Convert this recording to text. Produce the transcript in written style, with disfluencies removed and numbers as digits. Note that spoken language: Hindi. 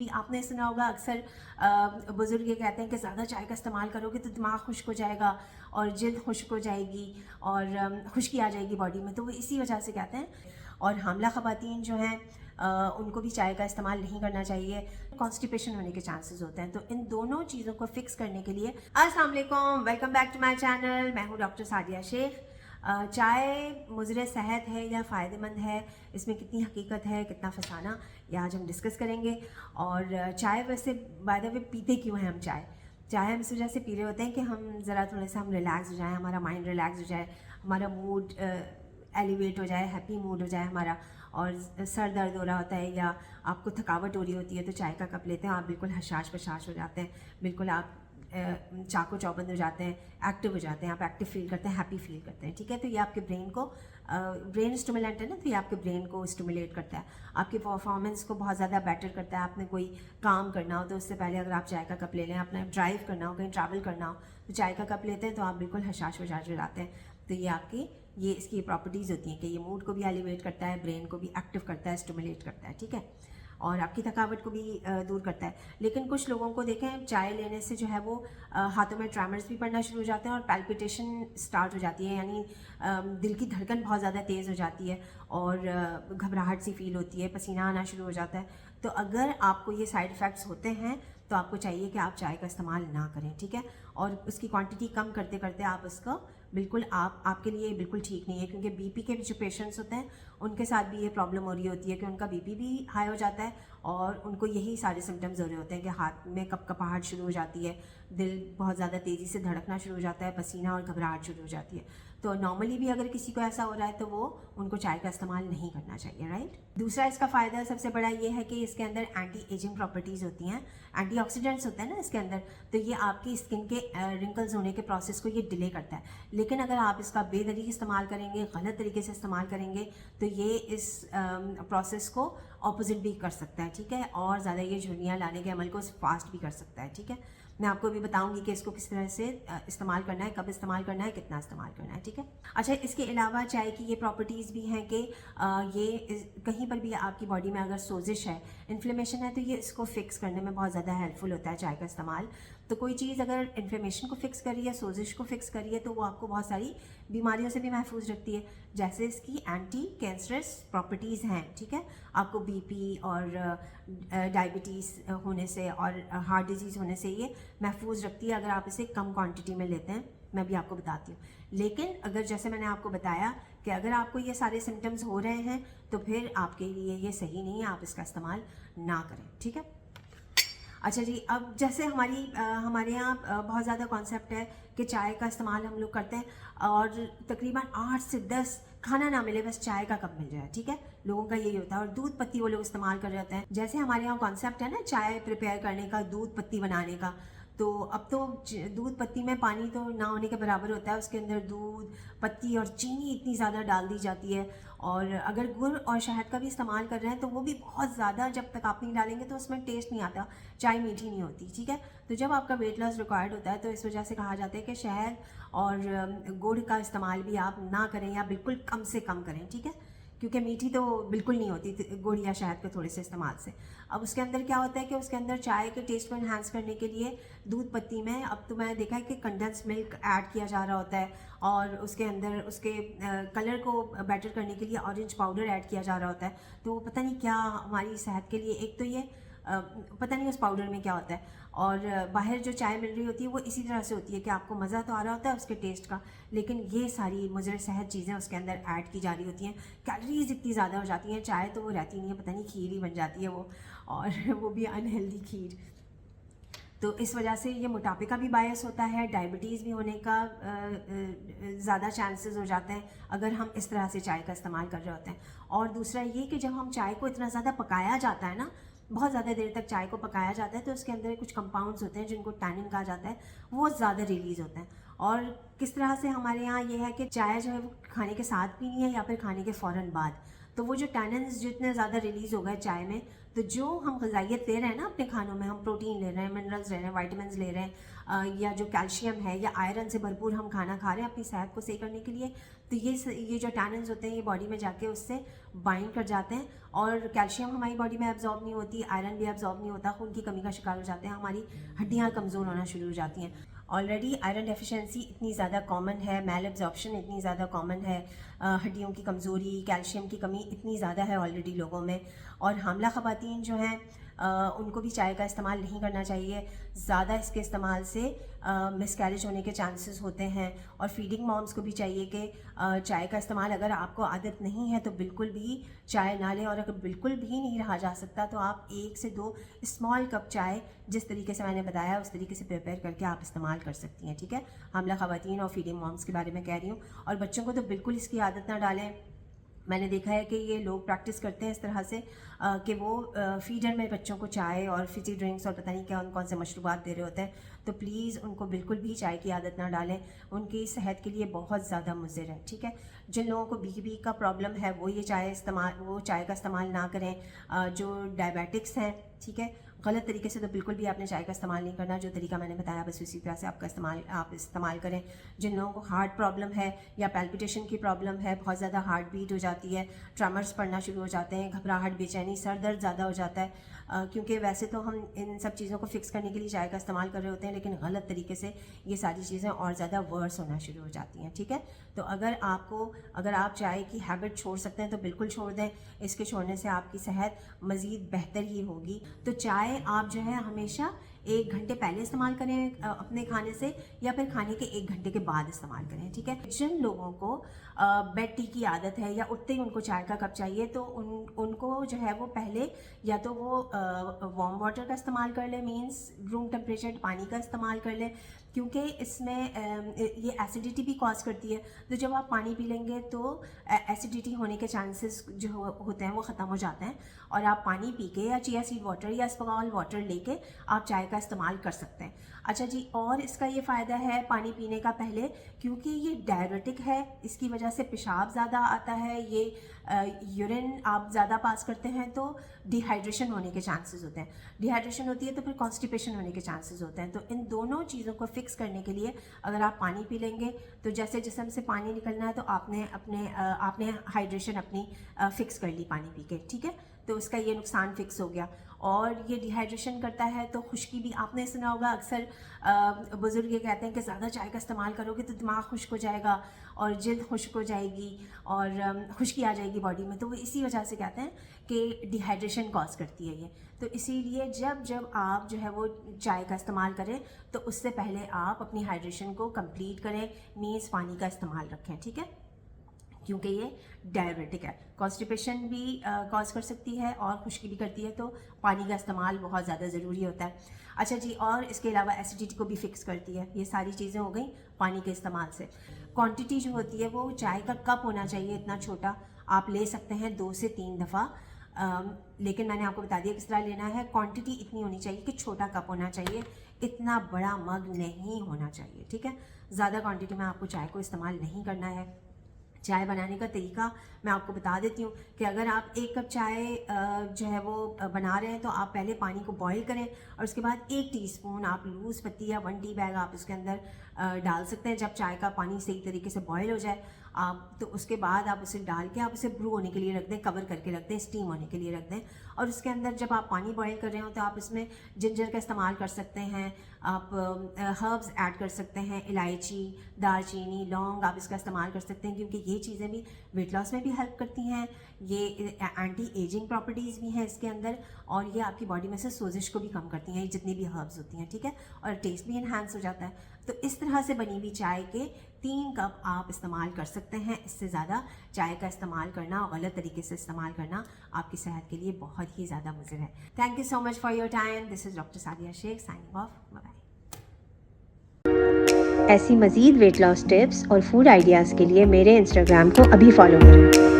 आपने सुना होगा अक्सर बुज़ुर्ग ये कहते हैं कि ज़्यादा चाय का इस्तेमाल करोगे तो दिमाग खुश्क हो जाएगा और जल्द खुश्क हो जाएगी और खुश्की आ जाएगी बॉडी में, तो वो इसी वजह से कहते हैं। और हामला ख़वातीन जो हैं उनको भी चाय का इस्तेमाल नहीं करना चाहिए, कॉन्स्टिपेशन होने के चांसेस होते हैं। तो इन दोनों चीज़ों को फिक्स करने के लिए अस्सलाम वालेकुम, welcome back to my channel. मैं हूँ डॉक्टर सादिया शेख। चाय मुज़र सेहत है या फ़ायदेमंद है, इसमें कितनी हकीकत है, कितना फसाना, ये आज हम डिस्कस करेंगे। और चाय वैसे बाय द वे पीते क्यों हैं हम चाय? चाय हम इस वजह से पी रहे होते हैं कि हम ज़रा थोड़ा सा हम रिलैक्स हो जाएं, हमारा माइंड रिलैक्स हो जाए, हमारा मूड एलिवेट हो जाए, हैप्पी मूड हो जाए हमारा। और सर दर्द हो रहा होता है या आपको थकावट हो रही होती है तो चाय का कप लेते हैं, आप बिल्कुल हशाश बशाश हो जाते हैं, बिल्कुल आप चाको चौबंद हो जाते हैं, एक्टिव हो जाते हैं, आप एक्टिव फील करते हैं, हैप्पी फील करते हैं। ठीक है, तो ये आपके ब्रेन को ब्रेन स्टिमुलेंट है ना, तो ये आपके ब्रेन को स्टिमुलेट करता है, आपकी परफॉर्मेंस को बहुत ज़्यादा बेटर करता है। आपने कोई काम करना हो तो उससे पहले अगर आप चाय का कप ले लें, अपना ड्राइव करना हो, कहीं ट्रैवल करना हो तो चाय का कप लेते हैं तो आप बिल्कुल हशाश बशाश हो जाते हैं। तो ये आपकी ये इसकी प्रॉपर्टीज़ होती हैं कि ये मूड को भी एलिवेट करता है, ब्रेन को भी एक्टिव करता है, स्टिमुलेट करता है। ठीक है, और आपकी थकावट को भी दूर करता है। लेकिन कुछ लोगों को देखें चाय लेने से जो है वो हाथों में ट्रैमर्स भी पड़ना शुरू हो जाते हैं और पैल्पिटेशन स्टार्ट हो जाती है, यानी दिल की धड़कन बहुत ज़्यादा तेज़ हो जाती है और घबराहट सी फील होती है, पसीना आना शुरू हो जाता है। तो अगर आपको ये साइड इफ़ेक्ट्स होते हैं तो आपको चाहिए कि आप चाय का इस्तेमाल ना करें। ठीक है, और उसकी क्वांटिटी कम करते करते आप उसको बिल्कुल आपके लिए बिल्कुल ठीक नहीं है, क्योंकि बीपी के जो पेशेंट्स होते हैं उनके साथ भी ये प्रॉब्लम हो रही होती है कि उनका बीपी भी हाई हो जाता है और उनको यही सारे सिम्टम्स हो रहे होते हैं कि हाथ में कपकपाहट शुरू हो जाती है, दिल बहुत ज़्यादा तेज़ी से धड़कना शुरू हो जाता है, पसीना और घबराहट शुरू हो जाती है। तो नॉर्मली भी अगर किसी को ऐसा हो रहा है तो वो उनको चाय का इस्तेमाल नहीं करना चाहिए, राइट। दूसरा इसका फ़ायदा सबसे बड़ा ये है कि इसके अंदर एंटी एजिंग प्रॉपर्टीज़ होती हैं, एंटीऑक्सीडेंट्स होते हैं ना इसके अंदर, तो ये आपकी स्किन के रिंकल्स होने के प्रोसेस को ये डिले करता है। लेकिन अगर आप इसका बेदरीक इस्तेमाल करेंगे, गलत तरीके से इस्तेमाल करेंगे तो ये इस प्रोसेस को ऑपोजिट भी कर सकता है। ठीक है, और ज़्यादा ये झुर्रियाँ लाने के अमल को फास्ट भी कर सकता है। ठीक है, मैं आपको भी बताऊंगी कि इसको किस तरह से इस्तेमाल करना है, कब इस्तेमाल करना है, कितना इस्तेमाल करना है। ठीक है, अच्छा, इसके अलावा चाय की ये प्रॉपर्टीज़ भी हैं कि कहीं पर भी आपकी बॉडी में अगर सोजिश है, इन्फ्लेमेशन है, तो ये इसको फिक्स करने में बहुत ज़्यादा हेल्पफुल होता है चाय का इस्तेमाल। तो कोई चीज़ अगर इन्फ्लेमेशन को फिक्स करी है, सोजिश को फिक्स करी है, तो वो आपको बहुत सारी बीमारियों से भी महफूज रखती है, जैसे इसकी एंटी कैंसरस प्रॉपर्टीज़ हैं। ठीक है, आपको बीपी और डायबिटीज़ होने से और हार्ट डिजीज़ होने से ये महफूज रखती है अगर आप इसे कम क्वांटिटी में लेते हैं। मैं भी आपको बताती हूँ। लेकिन अगर जैसे मैंने आपको बताया कि अगर आपको ये सारे सिम्टम्स हो रहे हैं तो फिर आपके लिए ये सही नहीं है, आप इसका इस्तेमाल ना करें। ठीक है, अच्छा जी, अब जैसे हमारे यहाँ बहुत ज़्यादा कॉन्सेप्ट है कि चाय का इस्तेमाल हम लोग करते हैं और तकरीबन 8 से 10 खाना ना मिले बस चाय का कप मिल जाए। ठीक है, लोगों का यही होता है। और दूध पत्ती वो लोग इस्तेमाल कर रहे होते हैं। जैसे हमारे यहाँ कॉन्सेप्ट है ना चाय प्रिपेयर करने का, दूध पत्ती बनाने का, तो अब तो दूध पत्ती में पानी तो ना होने के बराबर होता है, उसके अंदर दूध पत्ती और चीनी इतनी ज़्यादा डाल दी जाती है। और अगर गुड़ और शहद का भी इस्तेमाल कर रहे हैं तो वो भी बहुत ज़्यादा, जब तक आप नहीं डालेंगे तो उसमें टेस्ट नहीं आता, चाय मीठी नहीं होती। ठीक है, तो जब आपका वेट लॉस रिक्वायर्ड होता है तो इस वजह से कहा जाता है कि शहद और गुड़ का इस्तेमाल भी आप ना करें या बिल्कुल कम से कम करें। ठीक है, क्योंकि मीठी तो बिल्कुल नहीं होती गुड़ या शहद के थोड़े से इस्तेमाल से। अब उसके अंदर क्या होता है कि उसके अंदर चाय के टेस्ट को इन्हांस करने के लिए दूध पत्ती में, अब तो मैंने देखा है कि कंडेंस मिल्क ऐड किया जा रहा होता है और उसके अंदर उसके कलर को बेटर करने के लिए ऑरेंज पाउडर ऐड किया जा रहा होता है। तो पता नहीं क्या हमारी सेहत के लिए, एक तो ये पता नहीं उस पाउडर में क्या होता है, और बाहर जो चाय मिल रही होती है वो इसी तरह से होती है कि आपको मज़ा तो आ रहा होता है उसके टेस्ट का, लेकिन ये सारी मुज़र सेहत चीज़ें उसके अंदर ऐड की जा रही होती हैं। कैलोरीज इतनी ज़्यादा हो जाती हैं, चाय तो वो रहती नहीं है, पता नहीं खीर ही बन जाती है वो, और वो भी अनहेल्दी खीर। तो इस वजह से ये मोटापे का भी बायस होता है, डायबिटीज़ भी होने का ज़्यादा चांसेस हो जाते हैं अगर हम इस तरह से चाय का इस्तेमाल कर रहे होते हैं। और दूसरा ये कि जब हम चाय को इतना ज़्यादा पकाया जाता है ना, बहुत ज़्यादा देर तक चाय को पकाया जाता है, तो उसके अंदर कुछ कंपाउंड्स होते हैं जिनको टैनिन कहा जाता है, वो ज़्यादा रिलीज़ होते हैं। और किस तरह से हमारे यहाँ ये है कि चाय जो है वो खाने के साथ पीनी है या फिर खाने के फ़ौरन बाद। तो वो जो टैनिन्स जितने ज़्यादा रिलीज़ हो गए चाय में, तो जो हम ग़िज़ाइयत ले रहे हैं ना अपने खानों में, हम प्रोटीन ले रहे हैं, मिनरल्स ले रहे हैं, वाइटामिन ले रहे हैं, या जो कैल्शियम है या आयरन से भरपूर हम खाना खा रहे हैं अपनी सेहत को सही करने के लिए, तो ये जो टैनिन्स होते हैं ये बॉडी में जाके उससे बाइंड कर जाते हैं और कैल्शियम हमारी बॉडी में एब्जॉर्ब नहीं होती, आयरन भी एब्जॉर्ब नहीं होता, खून की कमी का शिकार हो जाते हैं, हमारी हड्डियाँ कमज़ोर होना शुरू हो जाती हैं। ऑलरेडी आयरन डेफिशिएंसी इतनी ज़्यादा कॉमन है, मैल एब्जॉर्प्शन इतनी ज़्यादा कॉमन है, हड्डियों की कमज़ोरी, कैल्शियम की कमी इतनी ज़्यादा है ऑलरेडी लोगों में। और हामला ख़वातीन जो हैं उनको भी चाय का इस्तेमाल नहीं करना चाहिए। ज़्यादा इसके इस्तेमाल से मिसकैरेज होने के चांसेस होते हैं। और फीडिंग मॉम्स को भी चाहिए कि चाय का इस्तेमाल अगर आपको आदत नहीं है तो बिल्कुल भी चाय ना लें, और अगर बिल्कुल भी नहीं रहा जा सकता तो आप 1 से 2 स्मॉल कप चाय जिस तरीके से मैंने बताया उस तरीके से प्रिपेयर करके आप इस्तेमाल कर सकती हैं। ठीक है, हामला ख़वातीन और फीडिंग मॉम्स के बारे में कह रही हूँ। और बच्चों को तो बिल्कुल इसकी आदत ना डालें। मैंने देखा है कि ये लोग प्रैक्टिस करते हैं इस तरह से कि वो फीडर में बच्चों को चाय और फिजी ड्रिंक्स और पता नहीं क्या कौन से मशरूबात दे रहे होते हैं। तो प्लीज़ उनको बिल्कुल भी चाय की आदत ना डालें, उनकी सेहत के लिए बहुत ज़्यादा मुज़िर है। ठीक है, जिन लोगों को बीपी का प्रॉब्लम है वो चाय का इस्तेमाल ना करें। जो डायबिटिक्स हैं, ठीक है, गलत तरीके से तो बिल्कुल भी आपने चाय का इस्तेमाल नहीं करना। जो तरीका मैंने बताया बस उसी तरह से आप इस्तेमाल करें। जिन लोगों को हार्ट प्रॉब्लम है या पैल्पिटेशन की प्रॉब्लम है, बहुत ज़्यादा हार्ट बीट हो जाती है, ट्रमर्स पड़ना शुरू हो जाते हैं, घबराहट, बेचैनी, सर दर्द ज़्यादा हो जाता है, क्योंकि वैसे तो हम इन सब चीज़ों को फिक्स करने के लिए चाय का इस्तेमाल कर रहे होते हैं, लेकिन गलत तरीके से ये सारी चीज़ें और ज़्यादा वर्स होना शुरू हो जाती हैं। ठीक है, तो अगर आप चाय की हैबिट छोड़ सकते हैं तो बिल्कुल छोड़ दें। इसके छोड़ने से आपकी सेहत मज़ीद बेहतर ही होगी। तो चाय आप जो है हमेशा 1 घंटे पहले इस्तेमाल करें अपने खाने से, या फिर खाने के 1 घंटे के बाद इस्तेमाल करें। ठीक है, जिन लोगों को बेड टी की आदत है या उठते ही उनको चाय का कप चाहिए, तो उनको जो है वो पहले या तो वो वार्म वाटर का इस्तेमाल कर ले, मीन्स रूम टेम्परेचर पानी का इस्तेमाल कर ले, क्योंकि इसमें ये एसिडिटी भी कॉज करती है। तो जब आप पानी पी लेंगे तो एसिडिटी होने के चांसेस जो होते हैं वो ख़त्म हो जाते हैं, और आप पानी पी के या चिया सीड वाटर या स्पॉल वाटर लेके आप चाय का इस्तेमाल कर सकते हैं। अच्छा जी, और इसका ये फ़ायदा है पानी पीने का पहले, क्योंकि ये डायरेटिक है, इसकी वजह से पेशाब ज़्यादा आता है, ये यूरिन आप ज़्यादा पास करते हैं तो डिहाइड्रेशन होने के चांसेस होते हैं। डिहाइड्रेशन होती है तो फिर कॉन्स्टिपेशन होने के चांसेस होते हैं। तो इन दोनों चीज़ों को फिक्स करने के लिए अगर आप पानी पी लेंगे तो जैसे जिस्म से पानी निकलना है तो आपने हाइड्रेशन अपनी फिक्स कर ली पानी पी के। ठीक है, तो उसका ये नुकसान फिक्स हो गया। और ये डिहाइड्रेशन करता है तो खुश्की भी, आपने सुना होगा अक्सर बुज़ुर्ग ये कहते हैं कि ज़्यादा चाय का इस्तेमाल करोगे तो दिमाग खुश्क हो जाएगा और जिल्द खुश्क हो जाएगी और खुश्की आ जाएगी बॉडी में। तो वो इसी वजह से कहते हैं कि डिहाइड्रेशन कॉज करती है ये। तो इसीलिए जब आप जो है वो चाय का इस्तेमाल करें तो उससे पहले आप अपनी हाइड्रेशन को कंप्लीट करें, मीन्स पानी का इस्तेमाल रखें। ठीक है, क्योंकि ये डायबिटिक है, कॉन्स्टिपेशन भी कॉज कर सकती है और खुश्की भी करती है, तो पानी का इस्तेमाल बहुत ज़्यादा ज़रूरी होता है। अच्छा जी, और इसके अलावा एसिडिटी को भी फिक्स करती है। ये सारी चीज़ें हो गई पानी के इस्तेमाल से। क्वांटिटी जो होती है वो चाय का कप होना चाहिए इतना छोटा, आप ले सकते हैं 2 से 3 दफ़ा, लेकिन मैंने आपको बता दिया किस तरह लेना है। क्वांटिटी इतनी होनी चाहिए कि छोटा कप होना चाहिए, इतना बड़ा मग नहीं होना चाहिए। ठीक है, ज़्यादा क्वांटिटी में आपको चाय को इस्तेमाल नहीं करना है। चाय बनाने का तरीका मैं आपको बता देती हूँ कि अगर आप 1 कप चाय जो है वो बना रहे हैं तो आप पहले पानी को बॉईल करें और उसके बाद 1 टीस्पून आप लूज़ पत्ती या 1 टी बैग आप उसके अंदर डाल सकते हैं। जब चाय का पानी सही तरीके से बॉईल हो जाए आप, तो उसके बाद आप उसे डाल के आप उसे ब्रू होने के लिए रख दें, कवर करके रख दें, स्टीम होने के लिए रख दें। और उसके अंदर जब आप पानी बॉईल कर रहे हो तो आप इसमें जिंजर का इस्तेमाल कर सकते हैं, आप हर्ब्स ऐड कर सकते हैं, इलायची, दालचीनी, लौंग आप इसका इस्तेमाल कर सकते हैं, क्योंकि ये चीज़ें भी वेट लॉस में भी हेल्प करती हैं। ये एंटी एजिंग प्रॉपर्टीज़ भी हैं इसके अंदर, और ये आपकी बॉडी में से सोजिश को भी कम करती हैं, जितनी भी हर्ब्स होती हैं। ठीक है, और टेस्ट भी इन्हांस हो जाता है। तो इस तरह से बनी हुई चाय के 3 कप आप इस्तेमाल कर सकते हैं। इससे ज़्यादा चाय का इस्तेमाल करना और गलत तरीके से इस्तेमाल करना आपकी सेहत के लिए बहुत ही ज़्यादा मुज़िर है। Thank you so much for your time. This is doctor Sadia Sheikh signing off. Bye. ऐसी मज़ीद वेट लॉस टिप्स और फूड आइडियाज़ के लिए मेरे इंस्टाग्राम को अभी फॉलो करें।